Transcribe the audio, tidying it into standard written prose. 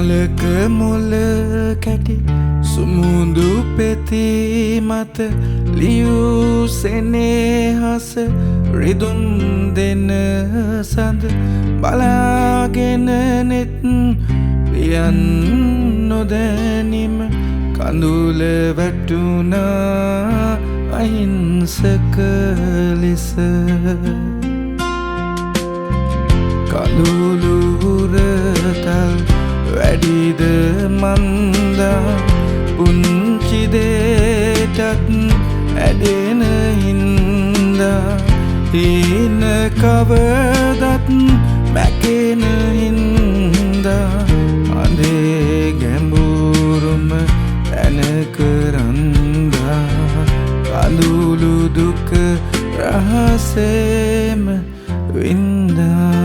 මලක මුල කැටි සුමුදු පෙති මත ලියූ සෙනෙහස රිදුම් දෙන සඳ බලාගෙන නෙත් ලියන් නොදැනීම කඳුල වැටුණා අහිංසක ලෙස කඳුළු හුරතල් වැඩිද මන්දා පුංචි දේටත් ඇඩෙන හින්දා හීන කවදත් මැකෙන හින්දා අඳේ ගැඹුරුම තැනකරන්දා කඳුළු දුක රහසේම වින්දා